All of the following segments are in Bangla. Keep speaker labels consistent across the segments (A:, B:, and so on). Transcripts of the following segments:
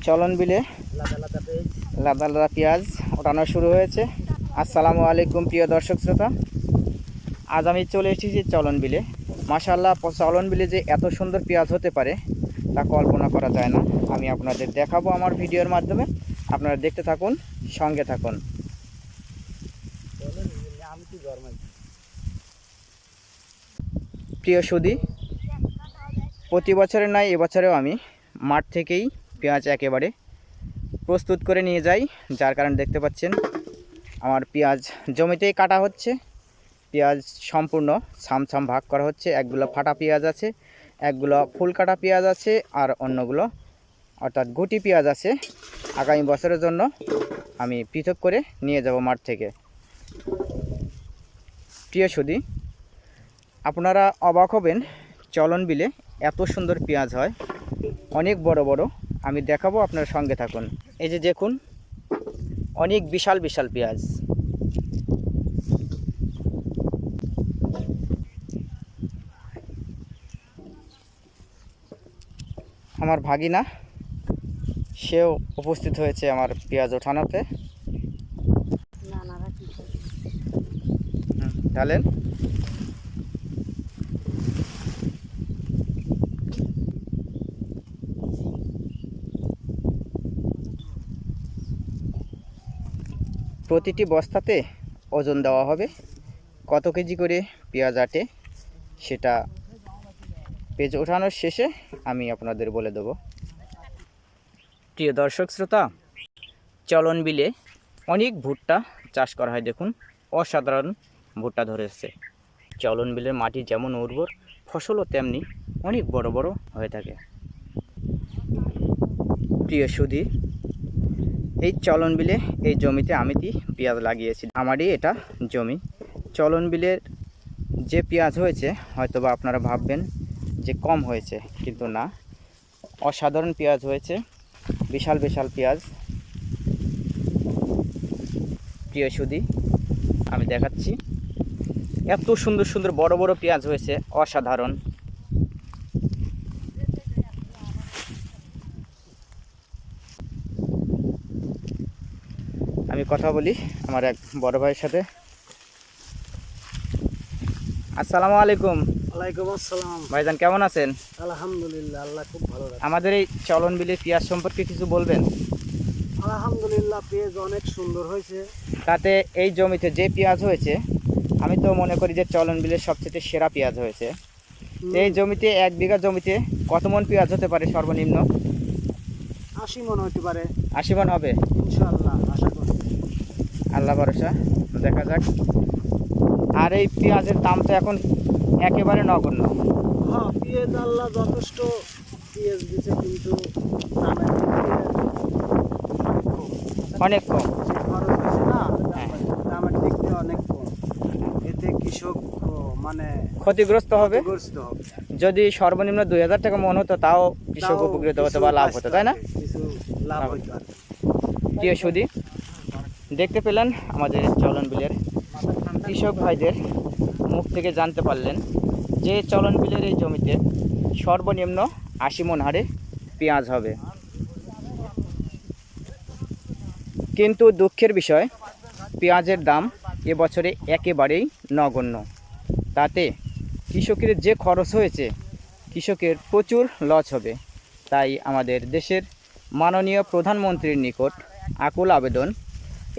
A: চলন বিলে লাদা লাদা পেঁয়াজ ওঠানো শুরু হয়েছে। আসসালামু আলাইকুম প্রিয় দর্শক শ্রোতা, আজ আমি চলে এসেছি চলন বিলে। মাশাআল্লাহ, চলন বিলে যে এত সুন্দর পেঁয়াজ হতে পারে তা কল্পনা করা যায় না। আমি আপনাদের দেখাবো আমার ভিডিওর মাধ্যমে, আপনারা দেখতে থাকুন, সঙ্গে থাকুন। প্রিয় সুধী, প্রতি বছরের নয় এবছরেও আমি মাঠ থেকেই পেঁয়াজ একেবারে প্রস্তুত করে নিয়ে যাই, যার কারণে দেখতে পাচ্ছেন আমার পেঁয়াজ জমিতেই কাটা হচ্ছে। পেঁয়াজ সম্পূর্ণ ছামছাম ভাগ করা হচ্ছে। একগুলো ফাটা পেঁয়াজ আছে, একগুলো ফুল কাটা পেঁয়াজ আছে, আর অন্যগুলো অর্থাৎ গুটি পেঁয়াজ আছে। আগামী বছরের জন্য আমি পৃথক করে নিয়ে যাব মাঠ থেকে। প্রিয় সুধী, আপনারা অবাক হবেন, চলন বিলে এত সুন্দর পেঁয়াজ হয়, অনেক বড় বড়। আমি দেখাবো, আপনার সঙ্গে থাকুন। এই যে দেখুন, অনেক বিশাল বিশাল পেঁয়াজ। আমার ভাগিনা সেও উপস্থিত হয়েছে আমার পেঁয়াজ ওঠানোতে। ঢালেন। প্রতিটি বস্তাতে ওজন দেওয়া হবে, কত কেজি করে পেঁয়াজ আটে সেটা পেঁয়াজ ওঠানোর শেষে আমি আপনাদের বলে দেব। প্রিয় দর্শক শ্রোতা, চলন বিলে অনেক ভুট্টা চাষ করা হয়। দেখুন, অসাধারণ ভুট্টা ধরেছে। চলন বিলের মাটি যেমন উর্বর, ফসলও তেমনি অনেক বড় বড় হয়ে থাকে। প্রিয় সুধী, এই চলন বিলে এই জমিতে আমি পেঁয়াজ লাগিয়েছি। আমারই এটা জমি। চলন বিলের যে পেঁয়াজ হয়েছে, হয়তোবা আপনারা ভাববেন যে কম হয়েছে, কিন্তু না, অসাধারণ পেঁয়াজ হয়েছে, বিশাল বিশাল পেঁয়াজ। প্রিয় সুধী, আমি দেখাচ্ছি, এত সুন্দর সুন্দর বড় বড় পেঁয়াজ হয়েছে, অসাধারণ। আমি কথা বলি আমার এক বড় ভাইয়ের সাথে। আসসালামু আলাইকুম।
B: ওয়ালাইকুম আসসালাম।
A: ভাইজান, কেমন আছেন?
B: আলহামদুলিল্লাহ, আল্লাহ খুব ভালো রাখে।
A: আমাদের এই চলন বিলের পেঁয়াজ সম্পর্কে কিছু বলবেন?
B: আলহামদুলিল্লাহ, পেঁয়াজ অনেক সুন্দর হয়েছে।
A: তাতে এই জমিতে যে পেঁয়াজ হয়েছে, আমি তো মনে করি যে চলন বিলের সবচেয়ে সেরা পেঁয়াজ হয়েছে। এই জমিতে 1 বিঘা জমিতে কত মন পেঁয়াজ হতে পারে সর্বনিম্ন?
B: 80 মন হতে পারে।
A: 80 মন হবে
B: ইনশাআল্লাহ, আশা করি।
A: আল্লাহ ভরসা, দেখা যাক। আর এই পেঁয়াজের দাম তো এখন একেবারে নগণ্য।
B: হ্যাঁ, পেঁয়াজ আল্লাহ যথেষ্ট পেঁয়াজ দিচ্ছে, কিন্তু দামের দিক দিয়ে
A: অনেক কম।
B: যে খরচ হয়েছে না,
A: হ্যাঁ।
B: দামের দিক দিয়ে অনেক কম। এতে কৃষক মানে
A: ক্ষতিগ্রস্ত হবে।
B: ক্ষতিগ্রস্ত হবে।
A: যদি সর্বনিম্ন 2000 টাকা মন হতো, তাও কৃষক
B: তাও
A: উপকৃত হতো
B: কিছু
A: বা লাভ হতো,
B: বাঁচতে
A: তাই না?
B: পারবে, কিছু লাভ হইতে পারে।
A: প্রিয় সুধী, দেখতে পেলেন আমাদের চলন বিলের কৃষক ভাইদের মুখ থেকে জানতে পারলেন যে চলন বিলের এই জমিতে সর্বনিম্ন 80 মন হারে পেঁয়াজ হবে। কিন্তু দুঃখের বিষয়, পেঁয়াজের দাম এবছরে একেবারেই নগণ্য। তাতে কৃষকের যে খরচ হয়েছে, কৃষকের প্রচুর লস হবে। তাই আমাদের দেশের মাননীয় প্রধানমন্ত্রীর নিকট আকুল আবেদন,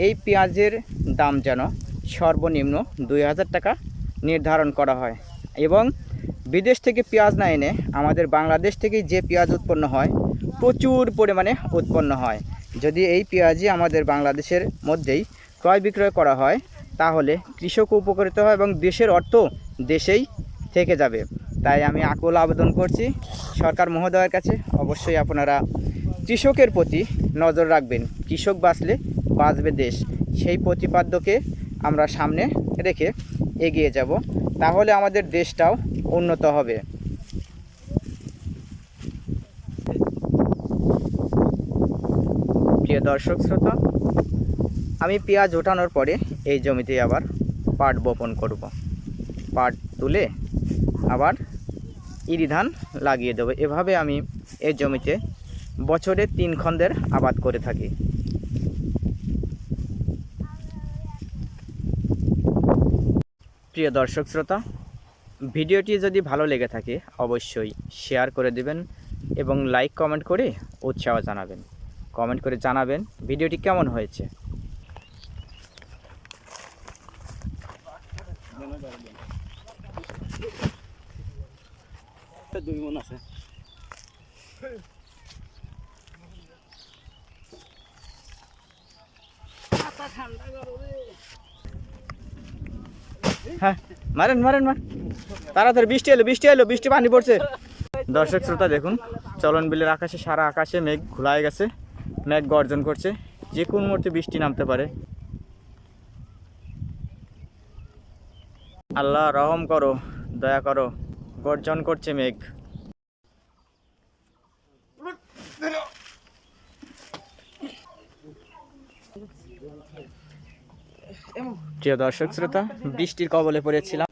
A: এই পেঁয়াজের দাম যেন সর্বনিম্ন 2000 টাকা নির্ধারণ করা হয়, এবং বিদেশ থেকে পেঁয়াজ না এনে আমাদের বাংলাদেশ থেকেই যে পেঁয়াজ উৎপন্ন হয়, প্রচুর পরিমাণে উৎপন্ন হয়। যদি এই পেঁয়াজই আমাদের বাংলাদেশের মধ্যেই ক্রয় বিক্রয় করা হয়, তাহলে কৃষক উপকৃত হয় এবং দেশের অর্থ দেশেই থেকে যাবে। তাই আমি আকুল আবেদন করছি সরকার মহোদয়ের কাছে, অবশ্যই আপনারা কৃষকের প্রতি নজর রাখবেন। কৃষক বাঁচলে বাঁচবে দেশ, সেই প্রতিপাদ্যকে আমরা সামনে রেখে এগিয়ে যাব, তাহলে আমাদের দেশটাও উন্নত হবে। প্রিয় দর্শক শ্রোতা, আমি পেঁয়াজ ওঠানোর পরে এই জমিতে আবার পাট বপন করব। পাট তুলে আবার ইরি ধান লাগিয়ে দেবো। এভাবে আমি এই জমিতে বছরে 3 খণ্ডের আবাদ করে থাকি। প্রিয় দর্শক শ্রোতা, ভিডিওটি যদি ভালো লেগে থাকে অবশ্যই শেয়ার করে দিবেন এবং লাইক কমেন্ট করে উৎসাহ জানাবেন। কমেন্ট করে জানাবেন ভিডিওটি কেমন হয়েছে।
B: দুই মন আছে।
A: হ্যাঁ, মারেন মারেন মার, তাড়াতাড়ি বৃষ্টি এলো, বৃষ্টি এলো, বৃষ্টি পানি পড়ছে। দর্শক শ্রোতা দেখুন, চলন বিলের আকাশে, সারা আকাশে মেঘ ঘোলায় গেছে, মেঘ গর্জন করছে, যে কোন মুহূর্তে বৃষ্টি নামতে পারে। আল্লাহ রহম করো, দয়া করো, গর্জন করছে মেঘ। প্রিয় দর্শক শ্রোতা, বৃষ্টির কবলে পড়েছিলাম।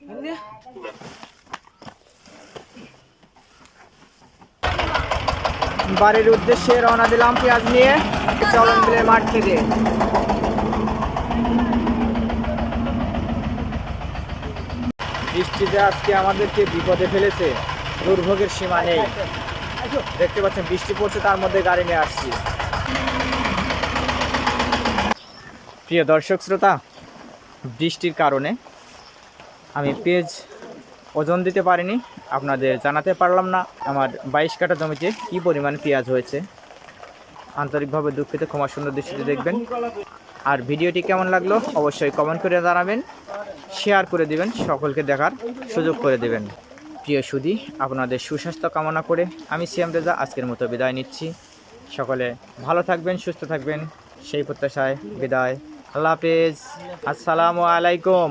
A: বাড়ির উদ্দেশ্যে রওনা দিলাম পেঁয়াজ নিয়ে চলন বিলের মাঠ থেকে। বৃষ্টিতে আজকে আমাদেরকে বিপদে ফেলেছে, দুর্ভোগের সীমা নেই। দেখতে পাচ্ছেন বৃষ্টি পড়ছে, তার মধ্যে গাড়ি নিয়ে আসছি। প্রিয় দর্শক শ্রোতা, বৃষ্টির কারণে আমি পেঁয়াজ ওজন দিতে পারিনি, আপনাদের জানাতে পারলাম না আমার 22 কাঠা জমিতে কী পরিমাণ পেঁয়াজ হয়েছে। আন্তরিকভাবে দুঃখিত, ক্ষমা সুন্দর দৃষ্টিতে দেখবেন। আর ভিডিওটি কেমন লাগলো অবশ্যই কমেন্ট করে জানাবেন, শেয়ার করে দিবেন, সকলকে দেখার সুযোগ করে দেবেন। প্রিয় সুধী, আপনাদের সুস্বাস্থ্য কামনা করে আমি সিএম রেজা আজকের মতো বিদায় নিচ্ছি। সকলে ভালো থাকবেন, সুস্থ থাকবেন, সেই প্রত্যাশায় বিদায়। আল্লাহ হাফেজ, আসসালামু আলাইকুম।